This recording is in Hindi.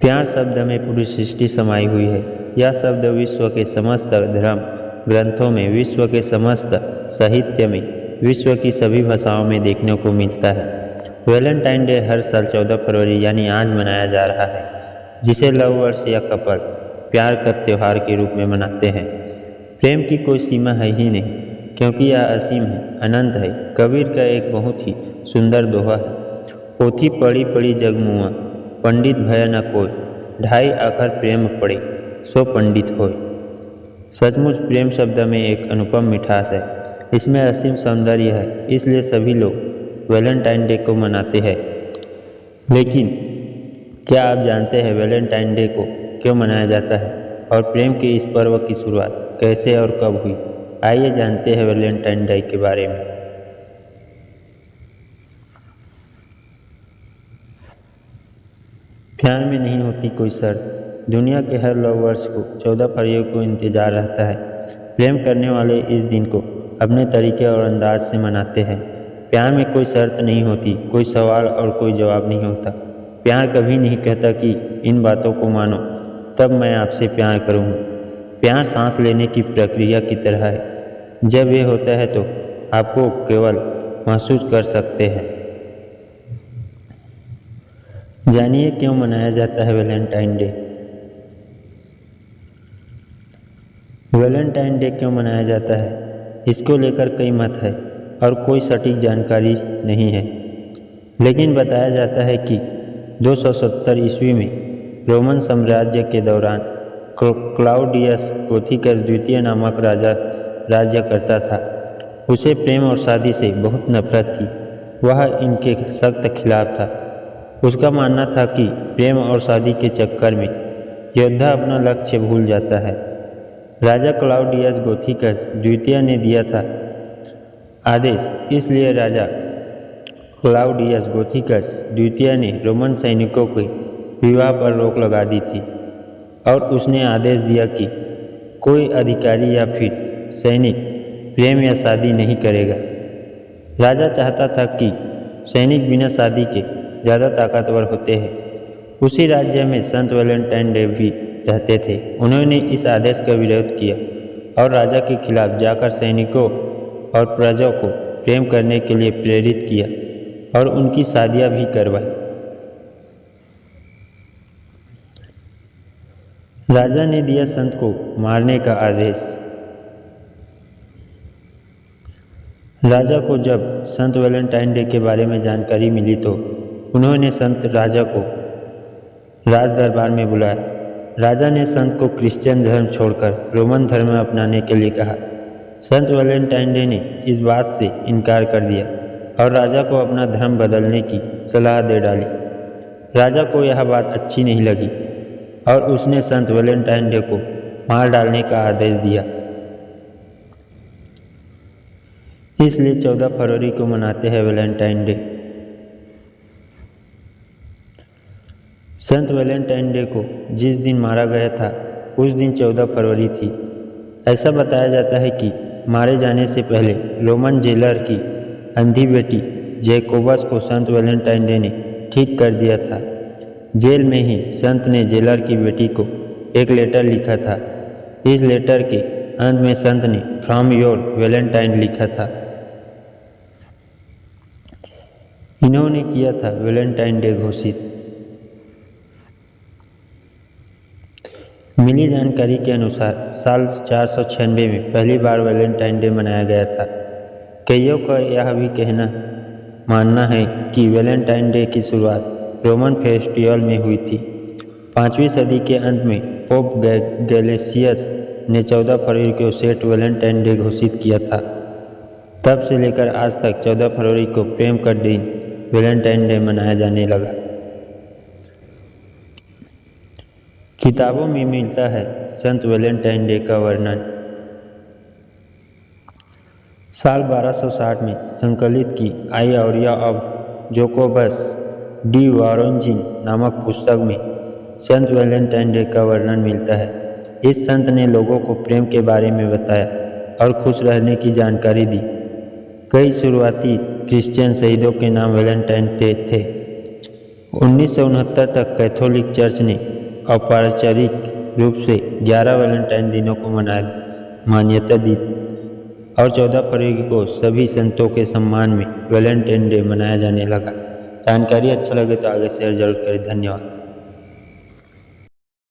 प्यार शब्द में पूरी सृष्टि समाई हुई है। यह शब्द विश्व के समस्त धर्म ग्रंथों में, विश्व के समस्त साहित्य में, विश्व की सभी भाषाओं में देखने को मिलता है। वैलेंटाइन डे हर साल 14 फरवरी यानी आज मनाया जा रहा है, जिसे लवर्स या कपल प्यार का त्यौहार के रूप में मनाते हैं। प्रेम की कोई सीमा है ही नहीं, क्योंकि यह असीम है, अनंत है। कबीर का एक बहुत ही सुंदर दोहा है, पोथी पढ़ी पढ़ी जग मुआ, पंडित भय न कोय, ढाई आखर प्रेम पड़े, सो पंडित होय। सचमुच प्रेम शब्द में एक अनुपम मिठास है, इसमें असीम सौंदर्य है, इसलिए सभी लोग वैलेंटाइन डे को मनाते हैं। लेकिन क्या आप जानते हैं वैलेंटाइन डे को क्यों मनाया जाता है और प्रेम के इस पर्व की शुरुआत कैसे और कब हुई? आइए जानते हैं वैलेंटाइन डे के बारे में। प्यार में नहीं होती कोई शर्त। दुनिया के हर लवर्स को 14 फरवरी को इंतजार रहता है। प्रेम करने वाले इस दिन को अपने तरीके और अंदाज से मनाते हैं। प्यार में कोई शर्त नहीं होती, कोई सवाल और कोई जवाब नहीं होता। प्यार कभी नहीं कहता कि इन बातों को मानो तब मैं आपसे प्यार करूँगा। प्यार सांस लेने की प्रक्रिया की तरह है। जब ये होता है तो आपको केवल महसूस कर सकते हैं। जानिए क्यों मनाया जाता है वैलेंटाइन डे। वैलेंटाइन डे क्यों मनाया जाता है, इसको लेकर कई मत है और कोई सटीक जानकारी नहीं है। लेकिन बताया जाता है कि 270 ईस्वी में रोमन साम्राज्य के दौरान क्लाउडियस गोथिकस द्वितीय नामक राजा राज्य करता था। उसे प्रेम और शादी से बहुत नफरत थी, वह इनके सख्त खिलाफ था। उसका मानना था कि प्रेम और शादी के चक्कर में योद्धा अपना लक्ष्य भूल जाता है। राजा क्लाउडियस गोथिकस द्वितीय ने दिया था आदेश, इसलिए राजा क्लाउडियस गोथिकस द्वितीय ने रोमन सैनिकों के विवाह पर रोक लगा दी थी और उसने आदेश दिया कि कोई अधिकारी या फिर सैनिक प्रेम या शादी नहीं करेगा। राजा चाहता था कि सैनिक बिना शादी के ज़्यादा ताकतवर होते हैं। उसी राज्य में संत वैलेंटाइन डे भी रहते थे। उन्होंने इस आदेश का विरोध किया और राजा के खिलाफ जाकर सैनिकों और प्रजा को प्रेम करने के लिए प्रेरित किया और उनकी शादियां भी करवाई। राजा ने दिया संत को मारने का आदेश। राजा को जब संत वैलेंटाइन डे के बारे में जानकारी मिली तो उन्होंने संत राजा को राज दरबार में बुलाया। राजा ने संत को क्रिश्चियन धर्म छोड़कर रोमन धर्म अपनाने के लिए कहा। संत वैलेंटाइन डे ने इस बात से इनकार कर दिया और राजा को अपना धर्म बदलने की सलाह दे डाली। राजा को यह बात अच्छी नहीं लगी और उसने संत वैलेंटाइन डे को मार डालने का आदेश दिया। इसलिए 14 फरवरी को मनाते हैं वैलेंटाइन डे। संत वैलेंटाइन डे को जिस दिन मारा गया था उस दिन 14 फरवरी थी। ऐसा बताया जाता है कि मारे जाने से पहले रोमन जेलर की अंधी बेटी जैकोबस को संत वैलेंटाइन डे ने ठीक कर दिया था। जेल में ही संत ने जेलर की बेटी को एक लेटर लिखा था। इस लेटर के अंत में संत ने फ्रॉम योर वैलेंटाइन लिखा था। इन्होंने किया था वैलेंटाइन डे घोषित। मिली जानकारी के अनुसार साल 496 में पहली बार वैलेंटाइन डे मनाया गया था। कईयों का यह भी मानना है कि वैलेंटाइन डे की शुरुआत रोमन फेस्टिवल में हुई थी। 5वीं सदी के अंत में पोप गैलेसियस ने 14 फरवरी को सेंट वैलेंटाइन डे घोषित किया था। तब से लेकर आज तक 14 फरवरी को प्रेम का दिन वैलेंटाइन डे मनाया जाने लगा। किताबों में मिलता है संत वैलेंटाइन डे का वर्णन। साल 1260 में संकलित की आइडिया ऑफ जोकोबस डी वारोंजिन नामक पुस्तक में संत वैलेंटाइन डे का वर्णन मिलता है। इस संत ने लोगों को प्रेम के बारे में बताया और खुश रहने की जानकारी दी। कई शुरुआती क्रिश्चियन शहीदों के नाम वैलेंटाइन डे थे। 1969 तक कैथोलिक चर्च ने औपचारिक रूप से 11 वैलेंटाइन दिनों को मान्यता दी और 14 फरवरी को सभी संतों के सम्मान में वैलेंटाइन डे मनाया जाने लगा। जानकारी अच्छा लगे तो आगे शेयर जरूर करें। धन्यवाद।